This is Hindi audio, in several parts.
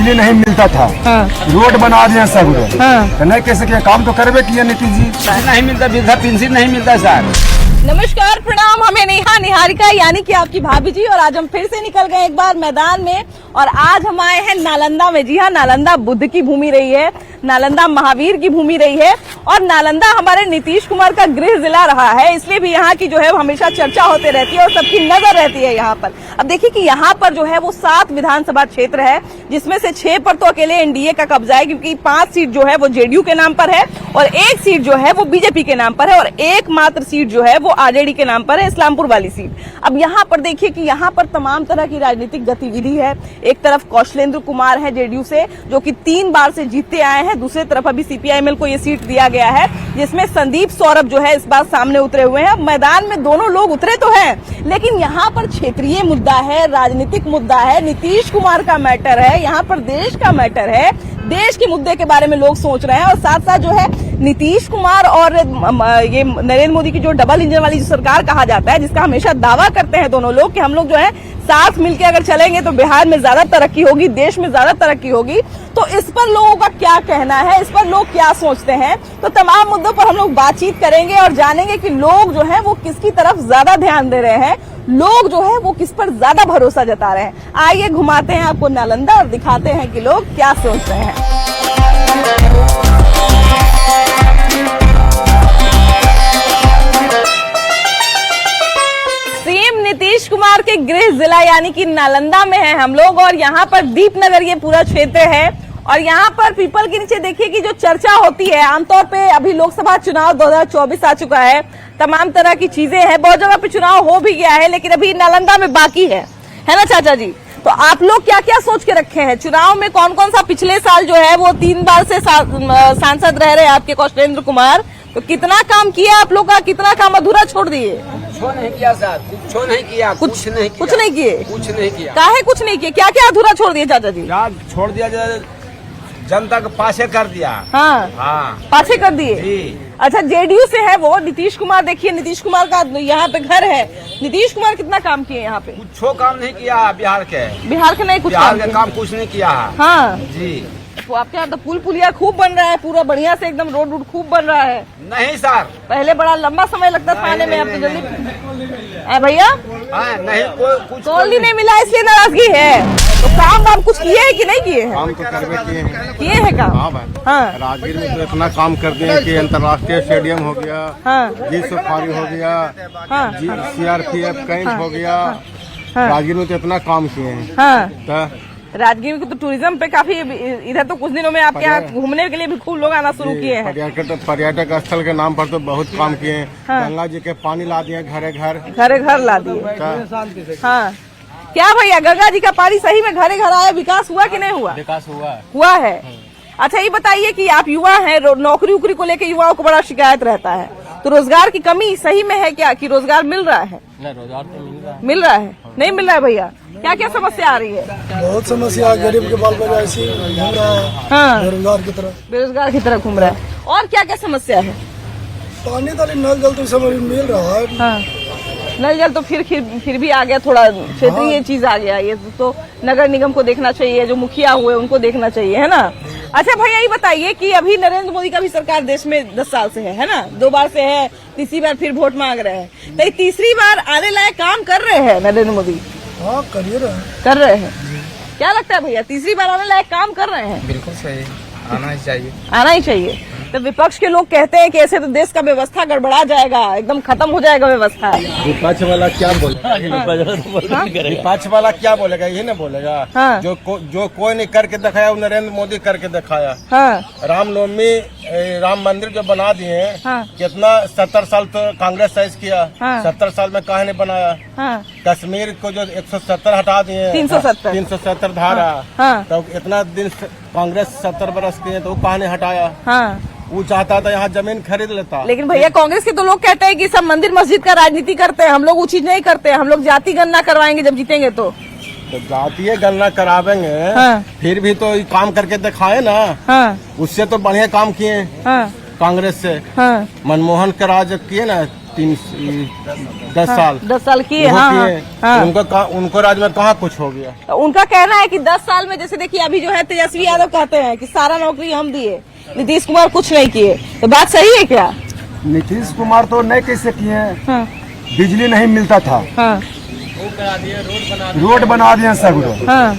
बिजली नहीं मिलता था, रोड बना दिए सब। तो नहीं कैसे किया, काम तो करबे किया नीतीश जी। नहीं मिलता, वृद्धा पेंशन नहीं मिलता सर। नमस्कार, प्रणाम। हमें नेहा निहारिका यानी कि आपकी भाभी जी, और आज हम फिर से निकल गए एक बार मैदान में, और आज हम आए हैं नालंदा में। जी हाँ, नालंदा बुद्ध की भूमि रही है, नालंदा महावीर की भूमि रही है, और नालंदा हमारे नीतीश कुमार का गृह जिला रहा है, इसलिए भी यहाँ की जो है हमेशा चर्चा होते रहती है और सबकी नजर रहती है यहाँ पर। अब देखिए कि यहाँ पर जो है वो 7 विधानसभा क्षेत्र है, जिसमें से 6 पर तो अकेले एनडीए का कब्जा है, क्योंकि 5 सीट जो है वो जेडीयू के नाम पर है, और 1 सीट जो है वो बीजेपी के नाम पर है, और एकमात्र सीट जो है वो आरजेडी के नाम पर है, इस्लामपुर वाली सीट। अब यहाँ पर देखिए कि यहाँ पर तमाम तरह की राजनीतिक गतिविधि है। एक तरफ कौशलेंद्र कुमार है जेडीयू से, जो कि 3 बार से जीतते आए हैं। दूसरी तरफ अभी सीपीआईएमएल को ये सीट दिया गया है, जिसमें संदीप सौरभ जो है इस बार सामने उतरे हुए हैं। मैदान में दोनों लोग उतरे तो हैं, लेकिन यहाँ पर क्षेत्रीय मुद्दा है, राजनीतिक मुद्दा है, नीतीश कुमार का मैटर है, यहाँ पर देश का मैटर है, देश के मुद्दे के बारे में लोग सोच रहे हैं। और साथ साथ जो है नीतीश कुमार और ये नरेंद्र मोदी की जो डबल इंजन वाली जो सरकार कहा जाता है, जिसका हमेशा दावा करते हैं दोनों लोग कि हम लोग जो है साथ मिलकर अगर चलेंगे तो बिहार में ज्यादा तरक्की होगी, देश में ज्यादा तरक्की होगी। तो इस पर लोगों का क्या कहना है, इस पर लोग क्या सोचते हैं, तो तमाम मुद्दों पर हम लोग बातचीत करेंगे और जानेंगे कि लोग जो है वो किसकी तरफ ज्यादा ध्यान दे रहे हैं, लोग जो है वो किस पर ज्यादा भरोसा जता रहे हैं। आइए घुमाते हैं आपको नालंदा और दिखाते हैं कि लोग क्या सोच रहे हैं। नीतीश कुमार के गृह जिला यानी कि नालंदा में है हम लोग, और यहाँ पर दीपनगर ये पूरा क्षेत्र है। और यहाँ पर पीपल के नीचे देखिए कि जो चर्चा होती है आमतौर पे, अभी लोकसभा चुनाव 2024 आ चुका है, तमाम तरह की चीजें हैं, बहुत जगह पे चुनाव हो भी गया है, लेकिन अभी नालंदा में बाकी है ना चाचा जी? तो आप लोग क्या क्या सोच के रखे हैं चुनाव में? कौन कौन सा पिछले साल जो है वो 3 बार से सांसद रह रहे हैं आपके कौशलेंद्र कुमार, तो कितना काम किया आप लोग का, कितना काम अधूरा छोड़ दिए? कुछ नहीं किया सर, कुछ नहीं किया, कुछ नहीं किया। काहे कुछ नहीं किया? क्या क्या अधूरा छोड़ दिए चाचा जी? छोड़ दिया, जनता को पासे कर दिया। हाँ, पासे कर दिए। अच्छा, जेडीयू से है वो नीतीश कुमार। देखिए नीतीश कुमार का यहाँ पे घर है। नीतीश कुमार कितना काम किए यहाँ पे? कुछ काम नहीं किया बिहार के नहीं, कुछ काम कुछ नहीं किया। हाँ जी। तो आपके यहाँ तो पुल पुलिया खूब बन रहा है, पूरा बढ़िया से एकदम रोड खूब बन रहा है। नहीं सर, पहले बड़ा लंबा समय लगता था आने में, अब तो जल्दी भैया नहीं, कुछ कॉल नहीं मिला इसलिए नाराजगी है। तो काम आप कुछ किए हैं कि नहीं किए हैं? काम तो करबे किए हैं काम। हाँ, राजगीर में तो इतना काम कर दिए कि अंतर्राष्ट्रीय स्टेडियम हो गया, जी सफारी हो गया, CRPF कैंप हो गया, राजगीर में तो इतना काम किए हैं। राजगीर में तो टूरिज्म पे काफी, इधर तो कुछ दिनों में आपके यहाँ घूमने के लिए भी खूब लोग आना शुरू किए हैं। पर्यटक स्थल के नाम पर तो बहुत काम किए हैं। गंगा जी के पानी ला दिए, घरे घर ला दिए। हाँ, क्या भैया गंगा जी का पानी सही में घरे घर आया? विकास हुआ कि नहीं हुआ? विकास हुआ है। अच्छा, ये बताइए कि आप युवा हैं, नौकरी उकरी को लेकर युवाओं को बड़ा शिकायत रहता है, तो रोजगार की कमी सही में है क्या, कि रोजगार मिल रहा है? रोजगार तो मिल रहा है। नहीं मिल रहा है भैया? क्या क्या समस्या आ रही है? बहुत समस्या, गरीब के बाल बच्चा ऐसे घूम रहा है। हाँ, बेरोजगार की तरह घूम रहा है। और क्या क्या समस्या है? पानी तो नल जल तो समय मिल रहा है। हाँ, नल जल तो फिर भी आ गया, थोड़ा क्षेत्रीय चीज आ गया। ये तो नगर निगम को देखना चाहिए, जो मुखिया हुए उनको देखना चाहिए, है ना? अच्छा भैया, ये बताइए कि अभी नरेंद्र मोदी का भी सरकार देश में 10 साल से है ना? 2 बार से है, तीसरी बार फिर वोट मांग रहे हैं, तो तीसरी बार आने लायक काम कर रहे हैं नरेंद्र मोदी? हाँ, कर रहे हैं। क्या लगता है भैया, तीसरी बार आने लायक काम कर रहे हैं? बिल्कुल सही, आना ही चाहिए। तो विपक्ष के लोग कहते हैं कि ऐसे तो देश का व्यवस्था गड़बड़ा जाएगा, एकदम खत्म हो जाएगा व्यवस्था। विपक्ष वाला क्या बोलेगा? विपक्ष वाला क्या बोलेगा? ये ना बोलेगा। हाँ। जो कोई नहीं करके दिखाया वो नरेंद्र मोदी करके दिखाया। हाँ। रामनवमी, राम मंदिर जो बना दिए, हाँ। कितना 70 साल तो कांग्रेस साइज किया। हाँ। 70 साल में काहे नहीं बनाया? हाँ। कश्मीर को जो 170 हटा दिए, 370 धारा। हाँ। तो इतना दिन कांग्रेस 70 बरस की है, तो वो काहे नहीं हटाया? हाँ। वो चाहता था यहाँ जमीन खरीद लेता। लेकिन भैया कांग्रेस के तो लोग कहते हैं कि सब मंदिर मस्जिद का राजनीति करते हैं, हम लोग वो चीज नहीं करते, हम लोग जाति गणना करवाएंगे जब जीतेंगे तो जातीय गणना करावेंगे। हाँ। फिर भी तो काम करके दिखाए ना। हाँ। उससे तो बढ़िया काम किए। हाँ। कांग्रेस से। हाँ। मनमोहन के राज किए ना, 10 साल 10 साल किए। वो हाँ, किए। हाँ। उनको राज में कहाँ कुछ हो गया। तो उनका कहना है कि 10 साल में, जैसे देखिए अभी जो है तेजस्वी यादव कहते हैं कि सारा नौकरी हम दिए, नीतीश कुमार कुछ नहीं किए, तो बात सही है क्या? नीतीश कुमार तो नहीं कैसे किए हैं। हाँ, बिजली नहीं मिलता था, हाँ, रोड बना दिए सगरो, हाँ,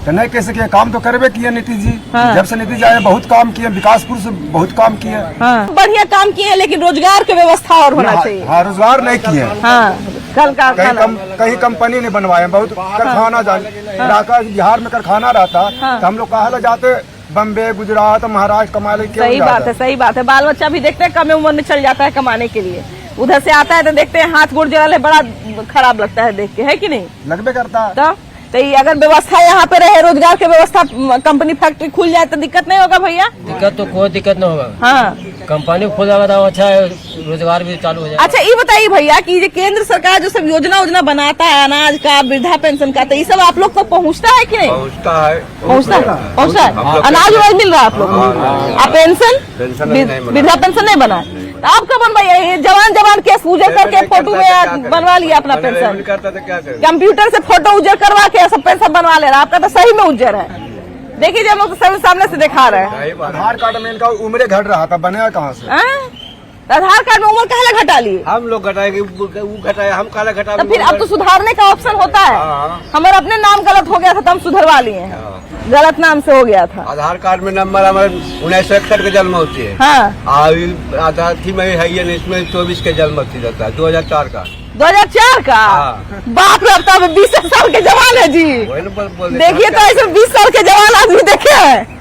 तो नहीं कैसे किए, काम तो करबे किए नीतीश जी। हाँ। जब से नीतीश आए बहुत काम किए, विकासपुर से बहुत काम किए। हाँ। बढ़िया काम किए, लेकिन रोजगार की व्यवस्था और होना चाहिए। हाँ, रोजगार नहीं किए। हाँ, कल कारखाना कहीं कंपनी नहीं बनवाए, बहुत कारखाना जाए बिहार में कारखाना रहता तो हम लोग कहा जाते बम्बे, गुजरात, महाराष्ट्र कमाने के। सही बात है, सही बात है। बाल बच्चा भी देखते हैं कम उम्र में चल जाता है कमाने के लिए, उधर से आता है तो देखते हैं हाथ गोड़ जल है, बड़ा खराब लगता है देख के, है कि नहीं? लगभग करता तो ये अगर व्यवस्था यहाँ पे रहे, रोजगार की व्यवस्था, कंपनी फैक्ट्री खुल जाए तो दिक्कत नहीं होगा भैया? दिक्कत तो कोई दिक्कत नहीं होगा। हाँ, कंपनी खोल जाएगा तो अच्छा है, रोजगार भी चालू हो जाएगा। अच्छा ये बताइए भैया कि ये केंद्र सरकार जो सब योजना बनाता है, अनाज का, वृद्धा पेंशन का, तो ये सब आप लोग तक पहुँचता है कि नहीं? पहुँचता है। पहुँचता है। अनाज वाज मिल रहा है आप लोग को? आप पेंशन, वृद्धा पेंशन नहीं बना? तो आप कब बनवाइए? ये जवान केस उजर करके फोटो में बनवा लिया अपना पेंशन, करता तो क्या करे? कंप्यूटर से फोटो उजर करवा के सब पेंशन बनवा ले रहा है। आपका तो सही में उजर है, देखिए जब लोग तो सामने से दिखा रहे हैं। आधार कार्ड में इनका उम्र घट रहा था, बनेगा कहाँ से? तो आधार कार्ड में उम्र काहे घटा लिए? हम लोग घटाएंगे, वो घटाए, हम काला घटा। तो फिर अब तो सुधारने का ऑप्शन होता है। हमारा अपने नाम गलत हो गया था तो हम सुधरवा लिए हैं, गलत नाम से हो गया था। आधार कार्ड में नंबर हमारे 1961 के जन्म होती है। हाँ, आधार थी में है ये, इसमें 24 के जन्म होती रहता है, 2004 का। 2004 का? हाँ। बाप रे, अब तो 20 साल के जवान है जी। वही ना बोल देखिए तो ऐसे 20 साल के जवान आदमी देखे हैं,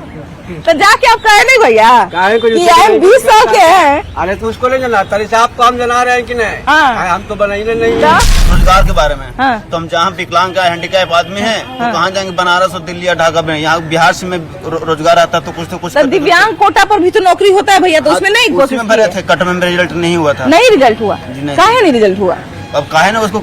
तो जाके आप कहे नहीं भैया कि हम 20 साल के हैं? अरे तो उसको नहीं जाना, तरी से आप काम जना रहे हैं कि नहीं? हाँ। हम तो बनाइए नहीं। रोजगार के बारे में हाँ। तो हम जहाँ विकलांग का हैंडीकैप आदमी है तो कहाँ जाएंगे? बनारस और दिल्ली या ढाका में। यहाँ बिहार से में रोजगार आता तो कुछ तो दिव्यांग कोटा पर भी तो नौकरी होता है भैया, तो उसमें नहीं कोशिश उसमें भरे थे, कट में रिजल्ट नहीं हुआ था। नहीं रिजल्ट हुआ? नहीं। काहे नहीं रिजल्ट हुआ? अब काहे ना उसको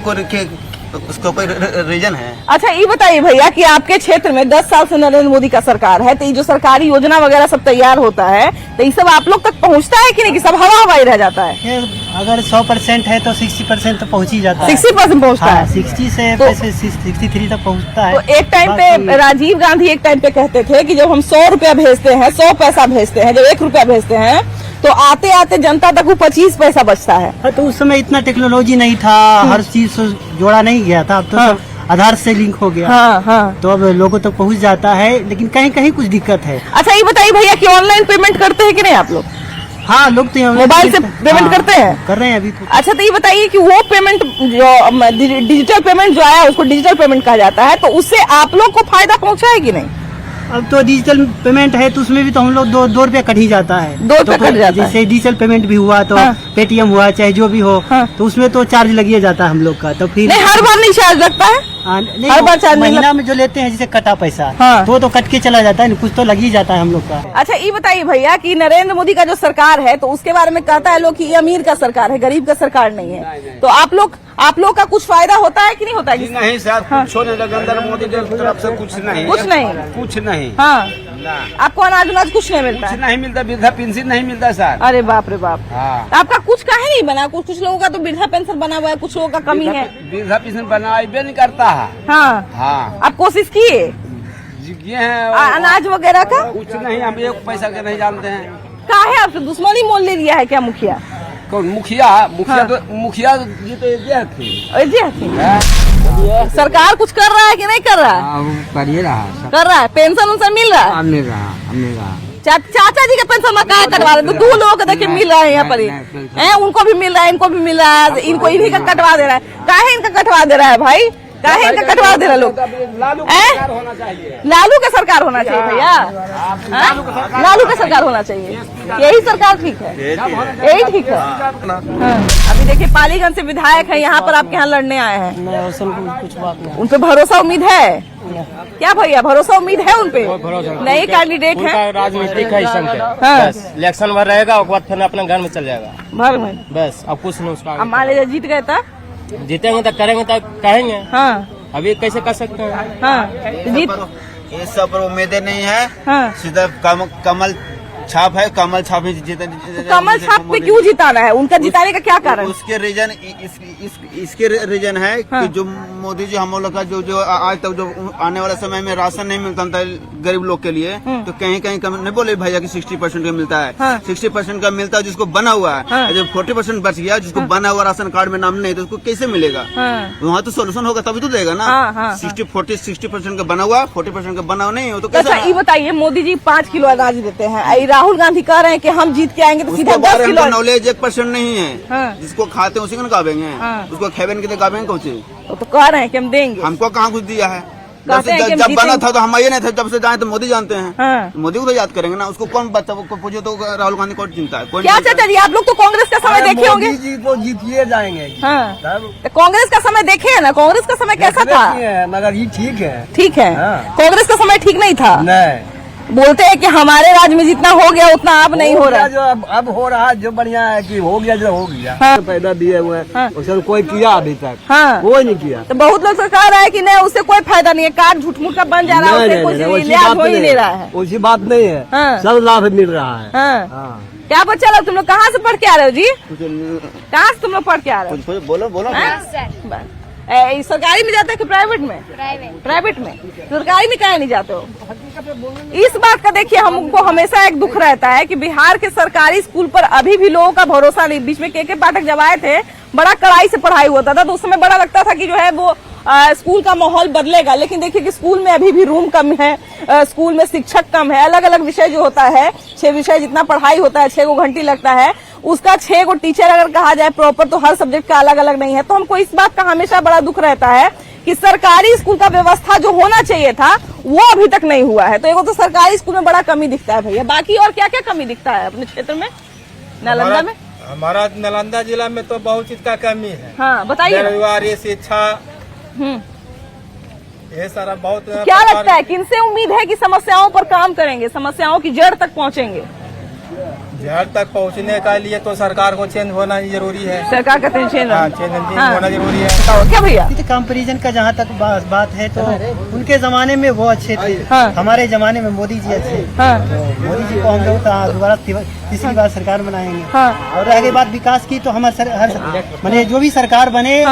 कोई रीजन है? अच्छा ये बताइए भैया कि आपके क्षेत्र में 10 साल से नरेंद्र मोदी का सरकार है, तो ये जो सरकारी योजना वगैरह सब तैयार होता है, तो ये सब आप लोग तक पहुंचता है कि नहीं, कि सब हवा हवाई रह जाता है? अगर 100% है तो 60% तो पहुंच ही जाता है। 60% पहुंचता है? 60 से तो 63 तक पहुंचता है। तो एक टाइम पे राजीव गांधी एक टाइम पे कहते थे कि जब हम 100 रुपया भेजते हैं, 100 पैसा भेजते हैं, जब 1 रुपया भेजते हैं तो आते आते जनता तक वो 25 पैसा बचता है। तो उस समय इतना टेक्नोलॉजी नहीं था, हर चीज से जोड़ा नहीं गया था, अब तो सब आधार से लिंक हो गया। हाँ, हाँ। तो अब लोगों तक पहुंच जाता है, लेकिन कहीं कहीं कुछ दिक्कत है। अच्छा ये बताइए भैया कि ऑनलाइन पेमेंट करते हैं कि नहीं आप लोग? हाँ, लोग तो मोबाइल से पेमेंट करते हैं? कर रहे हैं अभी तो। अच्छा तो ये बताइए कि वो पेमेंट जो डिजिटल पेमेंट जो आया उसको डिजिटल पेमेंट कहा जाता है, तो उससे आप लोग को फायदा पहुंचा है कि नहीं? अब तो डिजिटल पेमेंट है तो उसमें भी तो हम लोग 2 रुपया कट ही जाता है। 2 रुपया कट जाता है। जैसे डिजिटल पेमेंट भी हुआ तो पेटीएम हुआ चाहे जो भी हो, तो उसमें तो चार्ज लगिए जाता है हम लोग का। तो फिर नहीं, हर बार नहीं चार्ज लगता है? नहीं, हर बार चार्ज नहीं महीना में जो लेते हैं जैसे कटा पैसा, हाँ। तो कट के चला जाता है, कुछ तो लग ही जाता है हम लोग का। अच्छा ये बताइए भैया कि नरेंद्र मोदी का जो सरकार है तो उसके बारे में कहता है लोग कि ये अमीर का सरकार है, गरीब का सरकार नहीं है, तो आप लोग का कुछ फायदा होता है कि नहीं होता है? नहीं सर, कुछ होने लगा अंदर मोदी की तरफ से कुछ नहीं। कुछ नहीं। हाँ, आपको अनाज उनाज कुछ नहीं मिलता? कुछ नहीं मिलता, वृद्धा पेंशन नहीं मिलता सर। अरे बाप रे बाप। हाँ। तो आपका कुछ काहे नहीं बना? कुछ लोगों का तो वृद्धा पेंशन बना हुआ है, कुछ लोगों का कमी है। वृद्धा पेंशन बनाए नहीं करता है। हाँ, हाँ। आप कोशिश किए? ये है अनाज वगैरह का? कुछ नहीं, हम एक पैसा के नहीं जानते हैं। काहे आपसे दुश्मनी मोल ले लिया है क्या मुखिया? कौन मुखिया? मुखिया जी तो ये थी। सरकार कुछ कर रहा है कि नहीं कर रहा है? कर रहा कर रहा है। पेंशन उनसे मिल रहा है? मिल रहा। चाचा जी का पेंशन में कहा कटवा रहे? तो 2 लोगों को देखिए मिल रहा है यहाँ पर ही, उनको भी मिल रहा है, इनको भी मिल रहा है, इनको इन्हीं का कटवा दे रहा है। काहे इनका कटवा दे रहा है भाई? काहे इनका कटवा दे रहा लोग? लालू का सरकार होना चाहिए भैया, लालू का सरकार होना चाहिए, यही सरकार ठीक है, यही ठीक है। अभी देखिए पालीगंज से विधायक है यहाँ पर आपके यहाँ लड़ने आए हैं, कुछ बात नहीं। उन पे भरोसा उम्मीद है क्या भैया? भरोसा उम्मीद है उन पे? नए कैंडिडेट है, राजनीतिक है इलेक्शन भर रहेगा, उसके बाद फिर अपने घर में चल जाएगा भर में, बस। अब कुछ नहीं उसका। अब मान लीजिए जीत गए था, जीतेंगे तो करेंगे तो कहेंगे। हाँ, अभी कैसे कर सकते हैं? हाँ, जीत ये सब पर उम्मीदें नहीं है। हाँ, सीधा कमल छाप है, कमल छाप है। कमल छाप पे क्यों जिताना है? उनका जिताने का क्या कारण? उसके रीजन इसके रीजन है कि जो मोदी जी हम लोग का जो आज तक जो आने वाले समय में राशन नहीं मिलता था गरीब लोग के लिए, तो कहीं कहीं कम नहीं बोले भैया कि 60% का मिलता है, 60% का मिलता है जिसको बना हुआ है। जब 40% बच गया जिसको बना हुआ राशन कार्ड में नाम नहीं तो उसको कैसे मिलेगा? वहाँ तो सोल्यूशन होगा तभी तो देगा ना। 60% का बना हुआ, 40% का बना हुआ नहीं हो तो कैसे? ये बताइए, मोदी जी 5 किलो अनाज देते हैं, राहुल गांधी कह रहे हैं कि हम जीत के आएंगे तो सीधा 10 किलो। नॉलेज 1% नहीं है। जिसको खाते हैं उसी को गावेंगे, उसको खेबेन के गावेंगे कौन सी? तो कह रहे हैं कि हम देंगे। हमको कहाँ कुछ दिया है? जब बना था तो हम ये नहीं थे, जब से जाए तो मोदी जानते हैं। मोदी को तो याद करेंगे ना। उसको कौन बच्चा को पूछो तो राहुल गांधी को चिंता है? क्या चाचा जी, आप लोग तो कांग्रेस का समय देखे होंगे। मोदी जी को जीतिए जाएंगे। तो कांग्रेस का समय देखे है ना, कांग्रेस का समय कैसा था? मगर ये ठीक है। ठीक है, कांग्रेस का समय ठीक नहीं था। नहीं, बोलते हैं कि हमारे राज्य में जितना हो गया उतना अब नहीं हो रहा। जो अब हो रहा है, जो बढ़िया है कि हो गया जो हो गया। हाँ। पैदा दिए हुए हैं, उसने कोई किया अभी तक? हाँ, कोई नहीं किया। तो बहुत लोग तो कह रहा है कि नहीं उससे कोई फायदा नहीं है, कार्ड झूठ मूठ का बन जा रहा है, उससे कुछ लिहाज हो ही नहीं रहा है। उसी बात नहीं है। हाँ। सब लाभ मिल रहा है। हाँ। क्या बच्चा लोग, तुम लोग कहाँ से पढ़ के आ रहे हो जी? कहाँ से तुम लोग पढ़ के आ रहे हो? बोलो सरकारी में जाते हो कि प्राइवेट में? प्राइवेट में। सरकारी में काहे नहीं जाते हो? इस बात का देखिए, हमको हमेशा एक दुख रहता है कि बिहार के सरकारी स्कूल पर अभी भी लोगों का भरोसा नहीं। बीच में के पाठक जब आए थे, बड़ा कड़ाई से पढ़ाई होता था, तो उस समय बड़ा लगता था कि जो है वो स्कूल का माहौल बदलेगा। लेकिन देखिए कि स्कूल में अभी भी रूम कम है, स्कूल में शिक्षक कम है। अलग अलग विषय जो होता है, 6 विषय जितना पढ़ाई होता है, 6 घंटे लगता है, उसका 6 टीचर अगर कहा जाए प्रॉपर तो हर सब्जेक्ट का अलग अलग नहीं है। तो हमको इस बात का हमेशा बड़ा दुख रहता है कि सरकारी स्कूल का व्यवस्था जो होना चाहिए था वो अभी तक नहीं हुआ है। तो एगो तो सरकारी स्कूल में बड़ा कमी दिखता है भैया। बाकी और क्या क्या कमी दिखता है अपने क्षेत्र में, नालंदा में? हमारा नालंदा जिला में तो बहुत चीज का कमी है। हाँ, बताइए। बेरोजगारी, शिक्षा, ये सारा बहुत। क्या लगता है, किनसे उम्मीद है कि समस्याओं पर काम करेंगे, समस्याओं की जड़ तक पहुंचेंगे? जड़ तक पहुंचने के लिए तो सरकार को चेंज होना जरूरी है। सरकार का चेंज होना जरूरी है। क्या भैया? कंपैरिजन का जहाँ तक बात है तो उनके जमाने में वो अच्छे थे। हमारे जमाने में मोदी जी अच्छे। तो मोदी जी को हम लोग दोबारा तीसरी बार सरकार बनाएंगे। और रह गई बात विकास की, तो हमारे जो भी सरकार बने,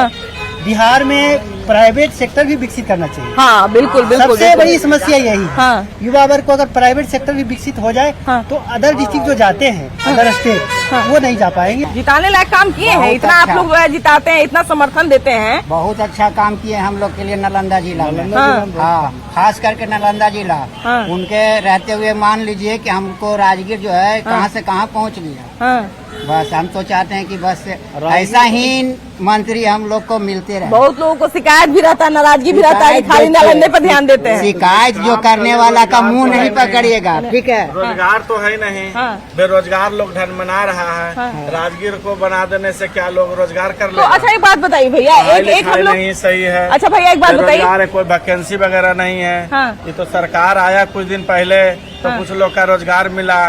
बिहार में प्राइवेट सेक्टर भी विकसित करना चाहिए। हाँ, बिल्कुल बिल्कुल। सबसे बड़ी समस्या यही है। युवा वर्ग को अगर प्राइवेट सेक्टर भी विकसित हो जाए तो अदर डिस्ट्रिक्ट जो जाते हैं, अदर स्टेट, वो नहीं जा पाएंगे। जिताने लायक काम किए हैं, इतना आप लोग जिताते हैं, इतना समर्थन देते हैं। बहुत अच्छा काम किए हम लोग के लिए नालंदा जिला में। हाँ, खास करके नालंदा जिला। उनके रहते हुए मान लीजिए कि हमको राजगीर जो है कहाँ से कहाँ पहुँच गया। बस हम तो चाहते हैं कि बस ऐसा ही मंत्री हम लोग को मिलते रहे। बहुत लोगों को शिकायत भी रहता है, नाराजगी भी रहता है, खाली नालंदे पर ध्यान देते हैं। शिकायत जो करने वाला का मुंह नहीं पकड़िएगा, ठीक है? रोजगार तो है नहीं, बेरोजगार लोग ढन मना रहा है। राजगीर को बना देने से क्या लोग रोजगार कर ले? तो अच्छा एक बात बताइए भैया, एक हम लोग नहीं सही है। अच्छा भैया एक बात बताइए, कोई वैकेंसी वगैरह नहीं है। ये तो सरकार आया कुछ दिन पहले तो कुछ लोग का रोजगार मिला,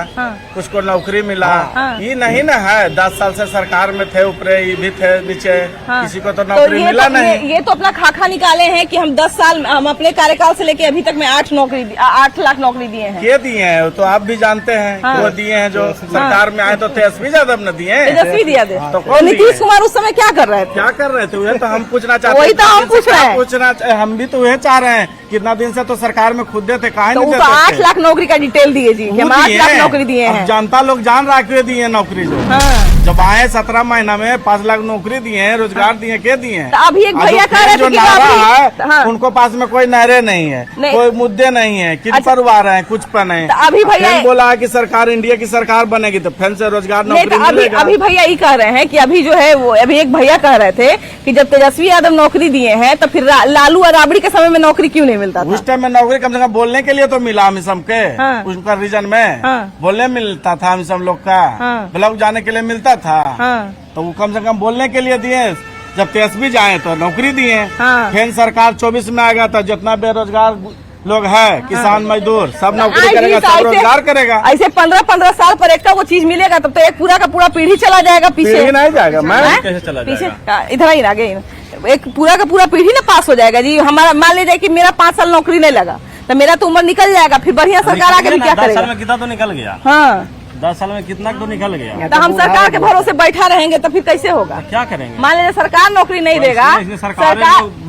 कुछ को नौकरी मिला। ये नहीं ना है, 10 साल से सरकार में थे, ऊपरे ये भी थे नीचे, किसी को तो नौकरी मिला नहीं। ये तो अपना खाका निकाले हैं कि हम 10 साल, हम अपने कार्यकाल से लेके अभी तक में 8 लाख नौकरी दिए हैं। के दिए हैं तो आप भी जानते हैं। वो दिए हैं जो सरकार में आए तो तेजस्वी यादव ने दिए। तेजस्वी दिया दे। तो नीतीश कुमार उस समय क्या कर रहे थे? क्या कर रहे थे वही तो हम पूछना चाहते हैं। वही तो हम पूछ रहे हैं। हम भी तो वही चाह रहे हैं। कितना दिन से तो सरकार में खुद देते, कहा नहीं देते। 8 लाख नौकरी का डिटेल दिए जी, हम 8 लाख नौकरी दिए हैं। जनता लोग जान रहा क्यों दिए नौकरी? जो जब आए 17 महीना में 5 लाख नौकरी दिए हैं, रोजगार दिए, के दिए हैं? अभी एक भैया कह रहे थे कि उनको पास में कोई नारे नहीं है, कोई मुद्दे नहीं है, किन पर आ रहे हैं, कुछ पर नहीं। अभी भैया बोला है कि सरकार इंडिया की सरकार बनेगी तो फिर से रोजगार नौकरी मिलेगा। अभी भैया ये कह रहे हैं कि अभी जो है वो, अभी एक भैया कह रहे थे कि जब तेजस्वी यादव नौकरी दिए हैं तो फिर लालू और राबड़ी के समय में नौकरी क्यों नहीं मिलता था? उस टाइम में नौकरी कम से कम बोलने के लिए तो मिला हम सबके। उनका रीजन में बोलने मिलता था, हम सब लोग का ब्लॉक जाने के लिए मिलता था। तो वो कम से कम बोलने के लिए दिए। जब तेजस्वी जाए तो नौकरी दिए। फिर सरकार 24 में आएगा तो जितना बेरोजगार लोग है, किसान मजदूर, सब नौकरी करेगा, सब रोजगार करेगा। ऐसे 15-15 साल पर एक का वो चीज मिलेगा तब तो एक पूरा का पूरा पीढ़ी चला जाएगा पीछे। नहीं जाएगा, मैं कैसे चला पीछे? इधर ही आगे एक पूरा का पूरा पीढ़ी ना पास हो जाएगा जी। हमारा मान लीजिए कि मेरा 5 साल नौकरी नहीं लगा तो मेरा तो उम्र निकल जाएगा, फिर बढ़िया सरकार आके भी क्या 10 साल करेगा। में कितना तो निकल गया। हाँ 10 साल में कितना तो निकल गया। तो हम सरकार के भरोसे बैठा रहेंगे तो फिर कैसे होगा। क्या करेंगे? मान लीजिए सरकार नौकरी नहीं देगा, इसलिए सरकार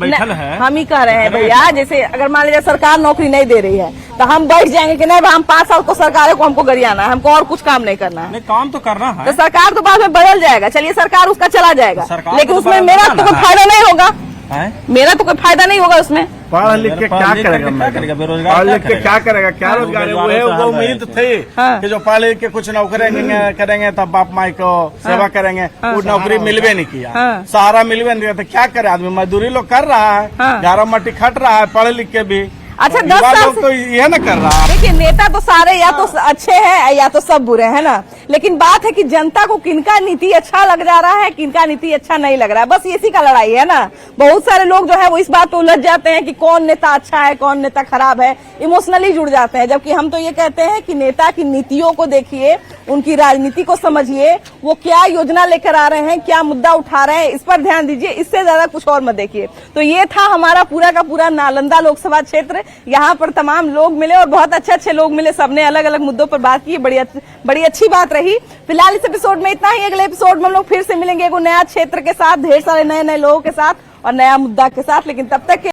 बैठल है। हम ही कह रहे हैं भैया, जैसे अगर मान लीजिए सरकार नौकरी नहीं दे रही है तो हम बैठ जाएंगे कि नहीं भाई हम 5 साल को सरकार को हमको गरियाना है, हमको और कुछ काम नहीं करना है। नहीं, काम तो करना है। तो सरकार तो बाद में बदल जाएगा, चलिए सरकार उसका चला जाएगा, लेकिन तो उसमें मेरा तो कोई फायदा नहीं होगा, है? मेरा तो कोई फायदा नहीं होगा उसमें। पढ़ लिख के क्या करेगा, बेरोजगार पढ़ लिख के क्या करेगा, क्या रोजगार है? वो उम्मीद थी कि जो पढ़ लिख के कुछ नौकरी करेंगे तब बाप माई को सेवा करेंगे, वो नौकरी मिलवे नहीं किया, सहारा मिलवे नहीं किया, तो क्या करे आदमी? मजदूरी लोग कर रहा है, गारा मट्टी खट रहा है, पढ़ लिख के भी। अच्छा 10 साल तो ये न कर रहा है। देखिए नेता तो सारे या तो अच्छे हैं या तो सब बुरे हैं ना, लेकिन बात है कि जनता को किनका नीति अच्छा लग जा रहा है, किनका नीति अच्छा नहीं लग रहा है, बस इसी का लड़ाई है ना। बहुत सारे लोग जो है वो इस बात पे उलझ जाते हैं कि कौन नेता अच्छा है कौन नेता खराब है, इमोशनली जुड़ जाते हैं, जबकि हम तो ये कहते हैं कि नेता की नीतियों को देखिए, उनकी राजनीति को समझिए, वो क्या योजना लेकर आ रहे हैं, क्या मुद्दा उठा रहे हैं, इस पर ध्यान दीजिए, इससे ज्यादा कुछ और मत देखिए। तो ये था हमारा पूरा का पूरा नालंदा लोकसभा क्षेत्र। यहाँ पर तमाम लोग मिले और बहुत अच्छे लोग मिले, सबने अलग अलग मुद्दों पर बात की, बड़ी अच्छी बात रही। फिलहाल इस एपिसोड में इतना ही, अगले एपिसोड में हम लोग फिर से मिलेंगे एक नया क्षेत्र के साथ, ढेर सारे नए लोगों के साथ और नया मुद्दा के साथ, लेकिन तब तक